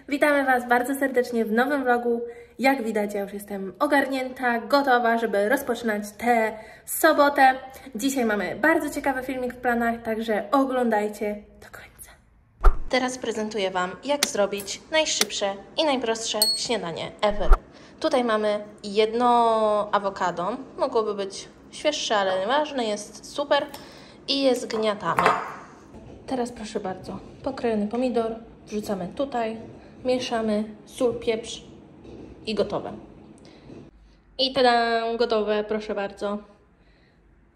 Witamy Was bardzo serdecznie w nowym vlogu. Jak widać, ja już jestem ogarnięta, gotowa, żeby rozpoczynać tę sobotę. Dzisiaj mamy bardzo ciekawy filmik w planach, także oglądajcie do końca. Teraz prezentuję Wam, jak zrobić najszybsze i najprostsze śniadanie ever. Tutaj mamy jedno awokado, mogłoby być świeższe, ale nieważne, jest super i je zgniatamy. Teraz proszę bardzo, pokrojony pomidor wrzucamy tutaj, mieszamy, sól, pieprz i gotowe. I tada, gotowe, proszę bardzo.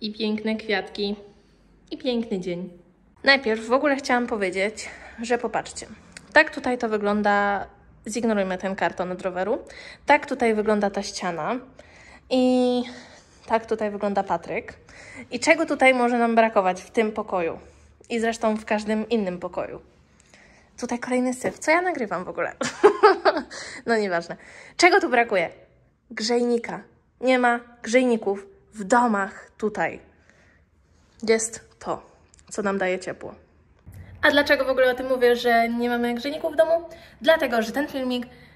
I piękne kwiatki. I piękny dzień. Najpierw w ogóle chciałam powiedzieć, że popatrzcie. Tak tutaj to wygląda, zignorujmy ten karton od roweru. Tak tutaj wygląda ta ściana. I tak tutaj wygląda Patryk. I czego tutaj może nam brakować w tym pokoju? I zresztą w każdym innym pokoju. Tutaj kolejny syf. Co ja nagrywam w ogóle? No nieważne. Czego tu brakuje? Grzejnika. Nie ma grzejników w domach tutaj. Jest to, co nam daje ciepło. A dlaczego w ogóle o tym mówię, że nie mamy grzejników w domu? Dlatego, że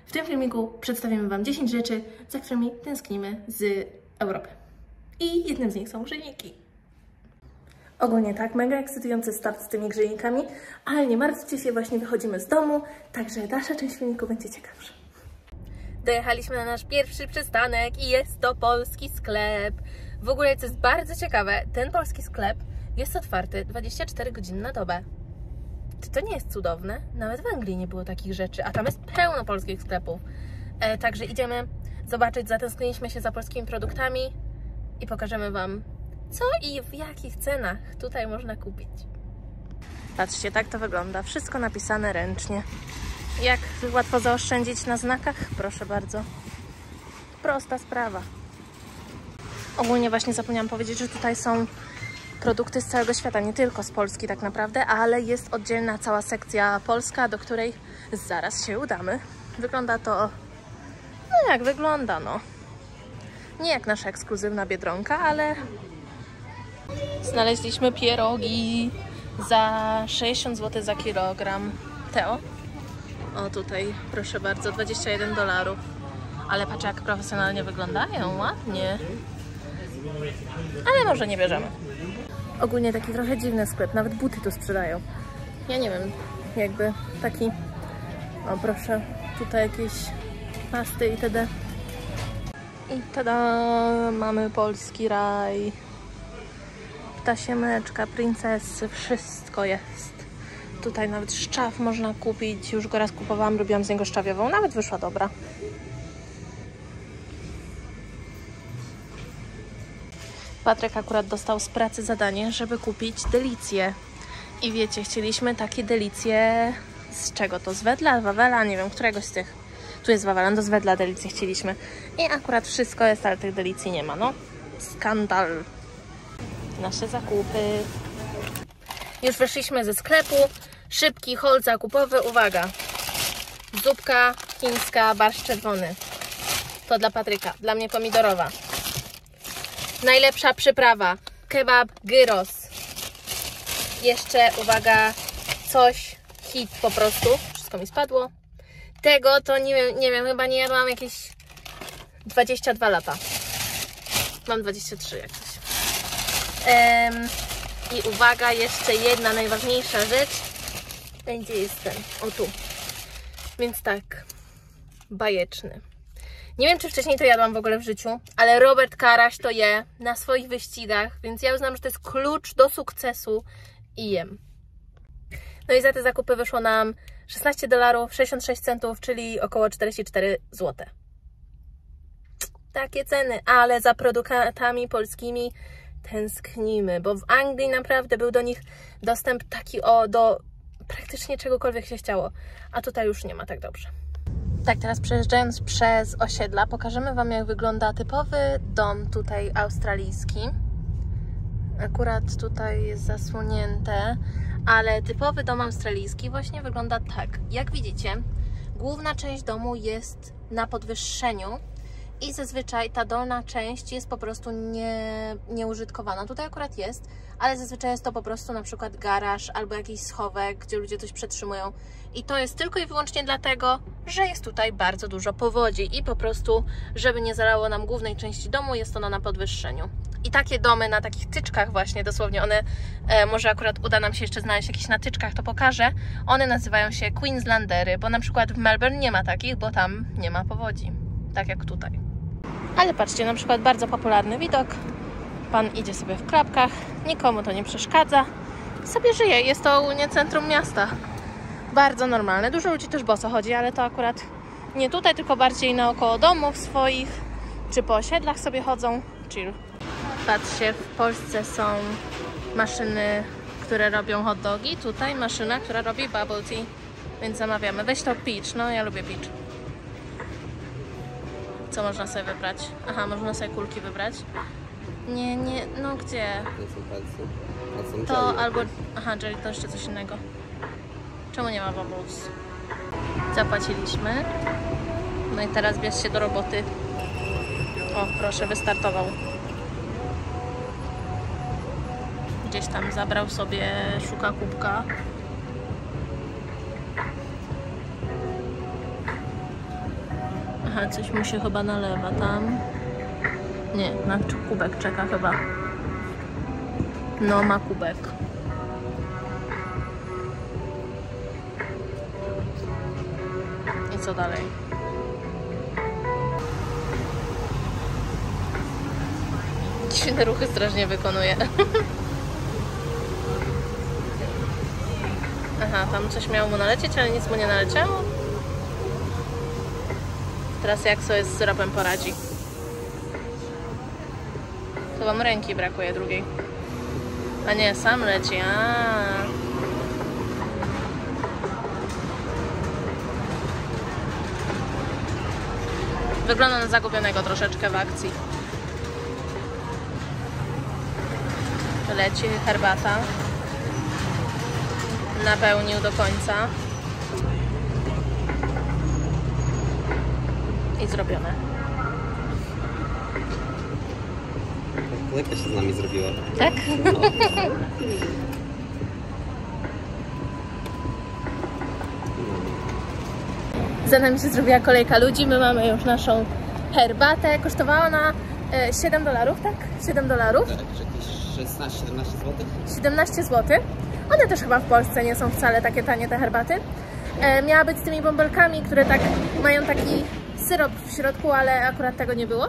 w tym filmiku przedstawimy Wam 10 rzeczy, za którymi tęsknimy z Europy. I jednym z nich są grzejniki. Ogólnie tak, mega ekscytujący start z tymi grzejnikami, ale nie martwcie się, właśnie wychodzimy z domu, także dalsza część filmiku będzie ciekawsza. Dojechaliśmy na nasz pierwszy przystanek i jest to polski sklep. W ogóle, co jest bardzo ciekawe, ten polski sklep jest otwarty 24 godziny na dobę. Czy to nie jest cudowne? Nawet w Anglii nie było takich rzeczy, a tam jest pełno polskich sklepów. Także idziemy zobaczyć, zatęskniliśmy się za polskimi produktami i pokażemy Wam, co i w jakich cenach tutaj można kupić. Patrzcie, tak to wygląda. Wszystko napisane ręcznie. Jak łatwo zaoszczędzić na znakach? Proszę bardzo. Prosta sprawa. Ogólnie właśnie zapomniałam powiedzieć, że tutaj są produkty z całego świata, nie tylko z Polski tak naprawdę, ale jest oddzielna cała sekcja polska, do której zaraz się udamy. Wygląda to, no jak wygląda, no. Nie jak nasza ekskluzywna Biedronka, ale znaleźliśmy pierogi za 60 zł za kilogram. Teo? O tutaj, proszę bardzo, $21. Ale patrz, jak profesjonalnie wyglądają, ładnie. Ale może nie bierzemy. Ogólnie taki trochę dziwny sklep, nawet buty tu sprzedają. Ja nie wiem, jakby taki... O proszę, tutaj jakieś pasty itd. I tada, mamy polski raj. Ptasie mleczka, princesy, wszystko jest. Tutaj nawet szczaw można kupić. Już go raz kupowałam, robiłam z niego szczawiową. Nawet wyszła dobra. Patryk akurat dostał z pracy zadanie, żeby kupić delicje. I wiecie, chcieliśmy takie delicje... Z czego to? Z Wedla? Wawela? Nie wiem, któregoś z tych. Tu jest Wawela, no z Wedla delicje chcieliśmy. I akurat wszystko jest, ale tych delicji nie ma, no. Skandal. Nasze zakupy. Już wyszliśmy ze sklepu. Szybki haul zakupowy. Uwaga. Zupka chińska, barszcz czerwony. To dla Patryka. Dla mnie pomidorowa. Najlepsza przyprawa. Kebab gyros. Jeszcze, uwaga, coś hit po prostu. Wszystko mi spadło. Tego to nie wiem, chyba nie jadłam jakieś 22 lata. Mam 23 jak coś. I uwaga, jeszcze jedna najważniejsza rzecz. Gdzie jest ten? O tu. Więc tak. Bajeczny. Nie wiem, czy wcześniej to jadłam w ogóle w życiu, ale Robert Karaś to je na swoich wyścigach, więc ja uznam, że to jest klucz do sukcesu i jem. No i za te zakupy wyszło nam $16, 66 centów, czyli około 44 zł. Takie ceny, ale za produktami polskimi tęsknimy, bo w Anglii naprawdę był do nich dostęp taki do praktycznie czegokolwiek się chciało, a tutaj już nie ma tak dobrze. Tak, teraz przejeżdżając przez osiedla, pokażemy Wam, jak wygląda typowy dom tutaj australijski. Akurat tutaj jest zasłonięte, ale typowy dom australijski właśnie wygląda tak. Jak widzicie, główna część domu jest na podwyższeniu i zazwyczaj ta dolna część jest po prostu nieużytkowana. Tutaj akurat jest, ale zazwyczaj jest to po prostu na przykład garaż albo jakiś schowek, gdzie ludzie coś przetrzymują. I to jest tylko i wyłącznie dlatego, że jest tutaj bardzo dużo powodzi i po prostu, żeby nie zalało nam głównej części domu, jest ona na podwyższeniu. I takie domy na takich tyczkach właśnie, dosłownie one, może akurat uda nam się jeszcze znaleźć jakieś na tyczkach, to pokażę. One nazywają się Queenslandery, bo na przykład w Melbourne nie ma takich, bo tam nie ma powodzi, tak jak tutaj. Ale patrzcie, na przykład bardzo popularny widok. Pan idzie sobie w klapkach, nikomu to nie przeszkadza. Sobie żyje, jest to ogólnie centrum miasta. Bardzo normalne. Dużo ludzi też boso chodzi, ale to akurat nie tutaj, tylko bardziej naokoło domów swoich, czy po osiedlach sobie chodzą. Chill. Patrzcie, w Polsce są maszyny, które robią hot dogi. Tutaj maszyna, która robi bubble tea, więc zamawiamy. Weź to peach, no ja lubię peach. Co można sobie wybrać? Aha, można sobie kulki wybrać. Nie, no gdzie? To albo... Aha, jelly to jeszcze coś innego. Czemu nie ma bubbles? Zapłaciliśmy. No i teraz bierz się do roboty. O, proszę, wystartował. Gdzieś tam zabrał sobie, szuka kubka. Aha, coś mu się chyba nalewa tam. Nie, na kubek czeka chyba. No, ma kubek. I co dalej? Dziwne ruchy strasznie wykonuje. Aha, tam coś miało mu nalecieć, ale nic mu nie naleciało. Teraz jak sobie z syropem poradzi? To wam ręki brakuje drugiej. A nie, sam leci. Wygląda na zagubionego troszeczkę w akcji. Leci herbata. Napełnił do końca. I zrobione. Kolejka się z nami zrobiła. Tak? No. Za nami się zrobiła kolejka ludzi. My mamy już naszą herbatę. Kosztowała ona $7, tak? $7? Tak, jakieś 16-17 zł? 17 zł. One też chyba w Polsce nie są wcale takie tanie, te herbaty. Miała być z tymi bąbelkami, które tak mają taki syrop w środku, ale akurat tego nie było.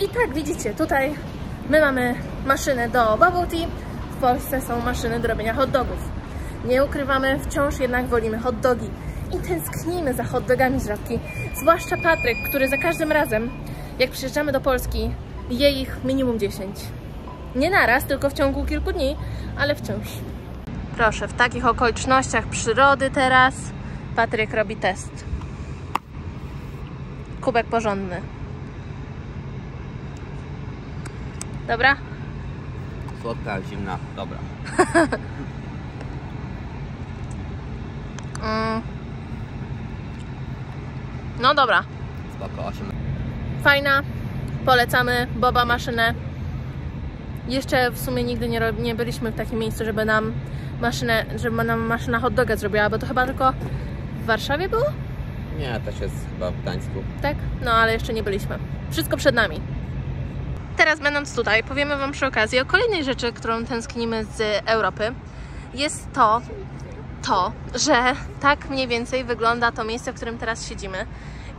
I tak, widzicie, tutaj my mamy maszynę do bubble tea, w Polsce są maszyny do robienia hot dogów. Nie ukrywamy, wciąż jednak wolimy hot dogi i tęsknimy za hot dogami z Żabki. Zwłaszcza Patryk, który za każdym razem, jak przyjeżdżamy do Polski, je ich minimum 10. Nie naraz, tylko w ciągu kilku dni, ale wciąż. Proszę, w takich okolicznościach przyrody teraz Patryk robi test. Kubek porządny. Dobra? Słodka, zimna, dobra. No dobra. Spoko, 8. Fajna. Polecamy Boba maszynę. Jeszcze w sumie nigdy nie byliśmy w takim miejscu, żeby nam maszyna hot doga zrobiła, bo to chyba tylko w Warszawie było? Nie, też jest chyba w Gdańsku. Tak? No ale jeszcze nie byliśmy. Wszystko przed nami. Teraz będąc tutaj, powiemy wam przy okazji o kolejnej rzeczy, którą tęsknimy z Europy. Jest to, że tak mniej więcej wygląda to miejsce, w którym teraz siedzimy.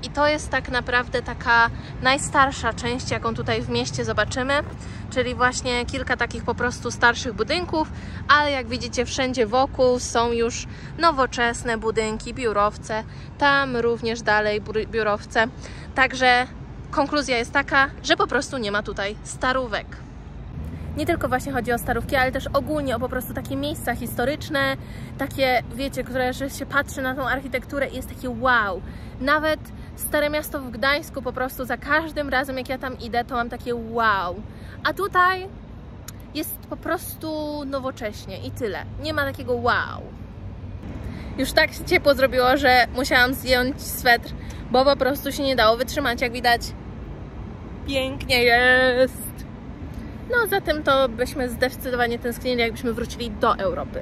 I to jest tak naprawdę taka najstarsza część, jaką tutaj w mieście zobaczymy, czyli właśnie kilka takich po prostu starszych budynków, ale jak widzicie wszędzie wokół są już nowoczesne budynki, biurowce, tam również dalej biurowce. Także konkluzja jest taka, że po prostu nie ma tutaj starówek. Nie tylko właśnie chodzi o starówki, ale też ogólnie o po prostu takie miejsca historyczne, takie, wiecie, które że się patrzy na tą architekturę i jest takie wow. Nawet Stare Miasto w Gdańsku po prostu za każdym razem, jak ja tam idę, to mam takie wow. A tutaj jest po prostu nowocześnie i tyle. Nie ma takiego wow. Już tak ciepło zrobiło, że musiałam zdjąć swetr, bo po prostu się nie dało wytrzymać, jak widać. Pięknie jest! No za tym to byśmy zdecydowanie tęsknili, jakbyśmy wrócili do Europy.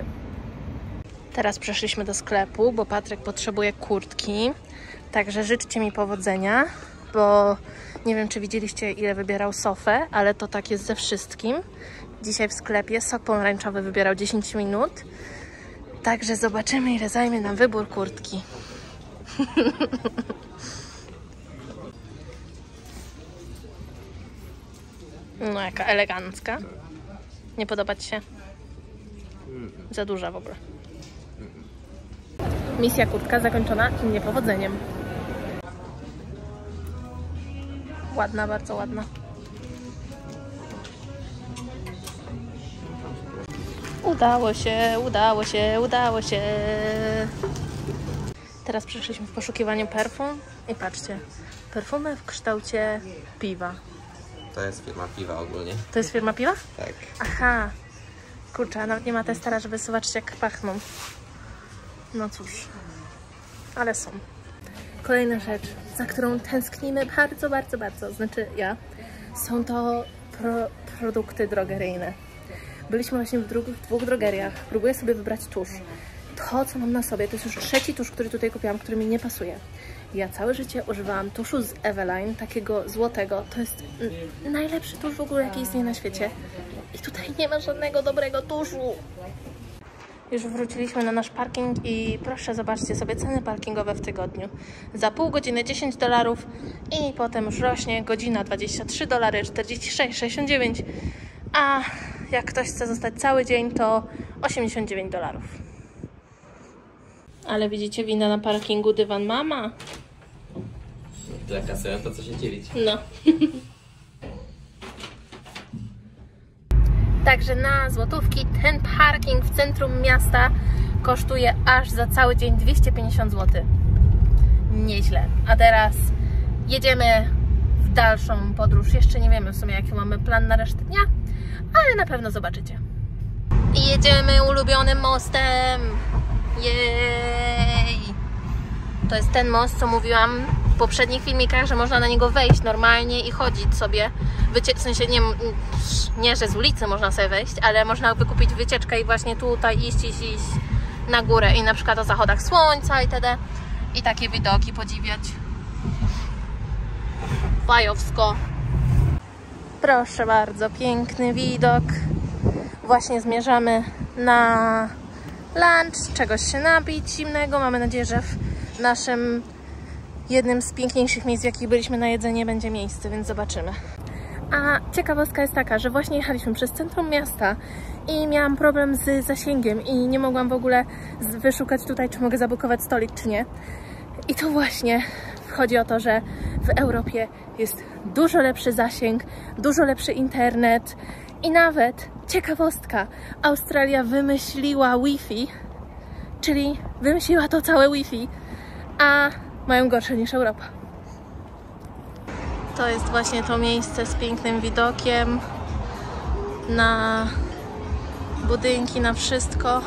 Teraz przeszliśmy do sklepu, bo Patryk potrzebuje kurtki. Także życzcie mi powodzenia, bo nie wiem, czy widzieliście, ile wybierał Sofę, ale to tak jest ze wszystkim. Dzisiaj w sklepie sok pomarańczowy wybierał 10 minut. Także zobaczymy, ile zajmie nam wybór kurtki. No, jaka elegancka. Nie podoba ci się? Za duża w ogóle. Misja kurtka zakończona niepowodzeniem. Ładna, bardzo ładna. Udało się, udało się, udało się. Teraz przeszliśmy w poszukiwaniu perfum i patrzcie, perfumy w kształcie piwa. To jest firma piwa ogólnie. To jest firma piwa? Tak. Aha. Kurczę, a nawet nie ma testera, żeby zobaczyć, jak pachną. No cóż, ale są. Kolejna rzecz, za którą tęsknimy bardzo, bardzo, bardzo, znaczy ja, są to produkty drogeryjne. Byliśmy właśnie w dwóch drogeriach. Próbuję sobie wybrać tusz. To, co mam na sobie, to jest już 3. tusz, który tutaj kupiłam, który mi nie pasuje. Ja całe życie używałam tuszu z Eveline, takiego złotego. To jest najlepszy tusz w ogóle, jaki istnieje na świecie. I tutaj nie ma żadnego dobrego tuszu. Już wróciliśmy na nasz parking i proszę, zobaczcie sobie ceny parkingowe w tygodniu. Za pół godziny $10 i potem już rośnie godzina $23, 46,69. A jak ktoś chce zostać cały dzień, to $89. Ale widzicie, winda na parkingu dywan mama. Tyle kasują, to co się dzielić. No. Także na złotówki ten parking w centrum miasta kosztuje aż za cały dzień 250 zł. Nieźle. A teraz jedziemy w dalszą podróż. Jeszcze nie wiemy w sumie, jaki mamy plan na resztę dnia, ale na pewno zobaczycie. I jedziemy ulubionym mostem. Jej! To jest ten most, co mówiłam w poprzednich filmikach, że można na niego wejść normalnie i chodzić sobie. W sensie nie, że z ulicy można sobie wejść, ale można wykupić wycieczkę i właśnie tutaj iść na górę i na przykład o zachodach słońca itd. I takie widoki podziwiać. Fajowsko. Proszę bardzo, piękny widok. Właśnie zmierzamy na lunch, czegoś się napić zimnego. Mamy nadzieję, że w naszym jednym z piękniejszych miejsc, w jakich byliśmy na jedzenie, będzie miejsce, więc zobaczymy. A ciekawostka jest taka, że właśnie jechaliśmy przez centrum miasta i miałam problem z zasięgiem i nie mogłam w ogóle wyszukać tutaj, czy mogę zabukować stolik, czy nie. I to właśnie chodzi o to, że w Europie jest dużo lepszy zasięg, dużo lepszy internet i nawet, ciekawostka, Australia wymyśliła Wi-Fi, czyli wymyśliła to całe Wi-Fi, a mają gorsze niż Europa. To jest właśnie to miejsce z pięknym widokiem na budynki, na wszystko.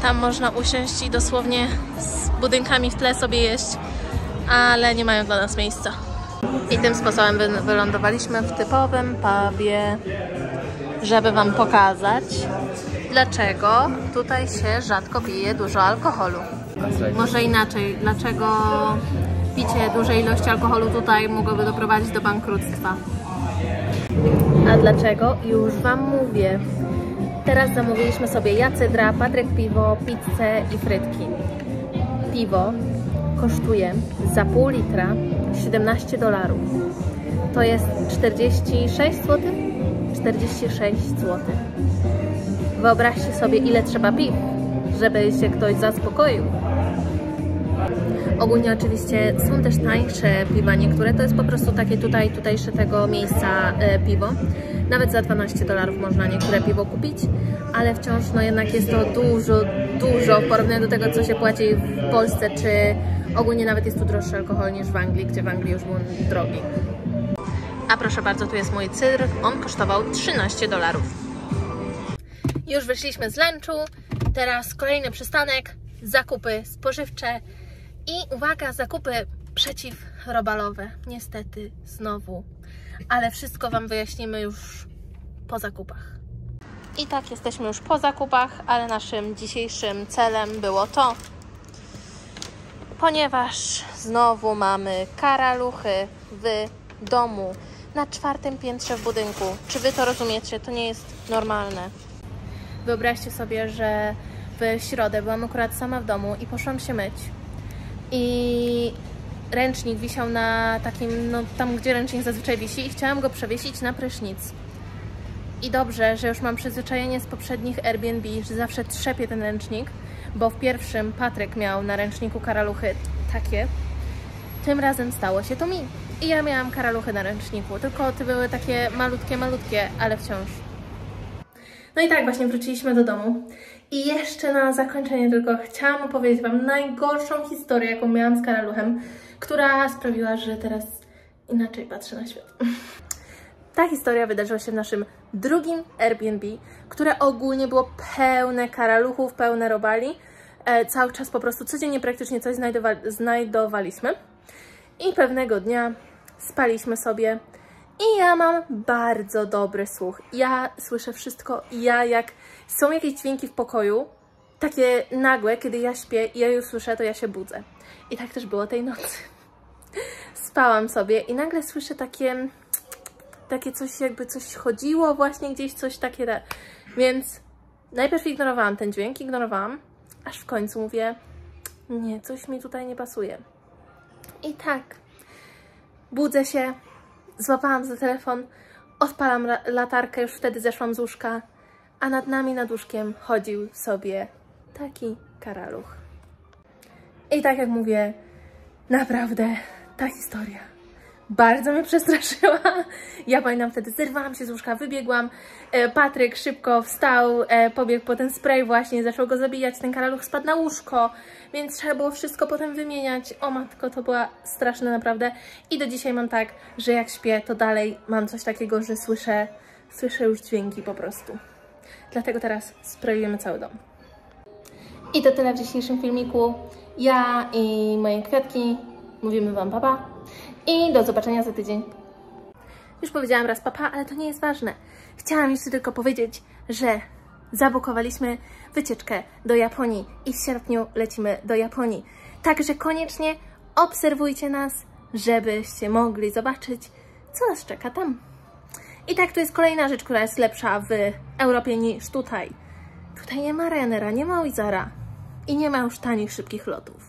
Tam można usiąść i dosłownie z budynkami w tle sobie jeść, ale nie mają dla nas miejsca. I tym sposobem wylądowaliśmy w typowym pubie, żeby wam pokazać, dlaczego tutaj się rzadko pije dużo alkoholu. Może inaczej, dlaczego picie dużej ilości alkoholu tutaj mogłoby doprowadzić do bankructwa. A dlaczego? Już wam mówię. Teraz zamówiliśmy sobie ja cydra, Patryk piwo, pizzę i frytki. Piwo kosztuje za pół litra $17. To jest 46 zł? 46 zł. Wyobraźcie sobie, ile trzeba piw, żeby się ktoś zaspokoił. Ogólnie oczywiście są też tańsze piwa niektóre, to jest po prostu takie tutejsze tego miejsca piwo. Nawet za $12 można niektóre piwo kupić, ale wciąż no jednak jest to dużo w porównaniu do tego, co się płaci w Polsce, czy ogólnie nawet jest tu droższy alkohol niż w Anglii, gdzie w Anglii już był drogi. A proszę bardzo, tu jest mój cydr, on kosztował $13. Już wyszliśmy z lunchu, teraz kolejny przystanek, zakupy spożywcze i uwaga, zakupy przeciwrobalowe, niestety znowu, ale wszystko Wam wyjaśnimy już po zakupach. I tak, jesteśmy już po zakupach, ale naszym dzisiejszym celem było to, ponieważ znowu mamy karaluchy w domu na 4. piętrze w budynku. Czy Wy to rozumiecie? To nie jest normalne. Wyobraźcie sobie, że w środę byłam akurat sama w domu i poszłam się myć. I ręcznik wisiał na takim, no tam gdzie ręcznik zazwyczaj wisi, i chciałam go przewiesić na prysznic. I dobrze, że już mam przyzwyczajenie z poprzednich Airbnb, że zawsze trzepię ten ręcznik, bo w pierwszym Patryk miał na ręczniku karaluchy takie. Tym razem stało się to mi. I ja miałam karaluchy na ręczniku, tylko te były takie malutkie, ale wciąż. No i tak właśnie wróciliśmy do domu. I jeszcze na zakończenie tylko chciałam opowiedzieć Wam najgorszą historię, jaką miałam z karaluchem, która sprawiła, że teraz inaczej patrzę na świat. Ta historia wydarzyła się w naszym drugim Airbnb, które ogólnie było pełne karaluchów, pełne robali. Cały czas po prostu codziennie praktycznie coś znajdowaliśmy. I pewnego dnia spaliśmy sobie i ja mam bardzo dobry słuch. Ja słyszę wszystko i jak są jakieś dźwięki w pokoju, takie nagłe, kiedy ja śpię i ja już słyszę, to ja się budzę. I tak też było tej nocy. Spałam sobie i nagle słyszę takie coś, jakby coś chodziło właśnie gdzieś, coś takie. Więc najpierw ignorowałam ten dźwięk, aż w końcu mówię, nie, coś mi tutaj nie pasuje. I tak, budzę się, złapałam za telefon, odpalam latarkę, już wtedy zeszłam z łóżka, a nad nami, nad łóżkiem chodził sobie taki karaluch. I tak jak mówię, naprawdę ta historia bardzo mnie przestraszyła. Ja pamiętam, wtedy zerwałam się z łóżka, wybiegłam. Patryk szybko wstał, pobiegł po ten spray właśnie, zaczął go zabijać. Ten karaluch spadł na łóżko, więc trzeba było wszystko potem wymieniać. O matko, to była straszne naprawdę. I do dzisiaj mam tak, że jak śpię, to dalej mam coś takiego, że słyszę już dźwięki po prostu. Dlatego teraz sprayujemy cały dom. I to tyle w dzisiejszym filmiku. Ja i moje kwiatki mówimy Wam pa pa. I do zobaczenia za tydzień. Już powiedziałam raz papa, ale to nie jest ważne. Chciałam jeszcze tylko powiedzieć, że zabukowaliśmy wycieczkę do Japonii i w sierpniu lecimy do Japonii. Także koniecznie obserwujcie nas, żebyście mogli zobaczyć, co nas czeka tam. I tak, to jest kolejna rzecz, która jest lepsza w Europie niż tutaj. Tutaj nie ma Ryanera, nie ma Wizara i nie ma już tanich, szybkich lotów.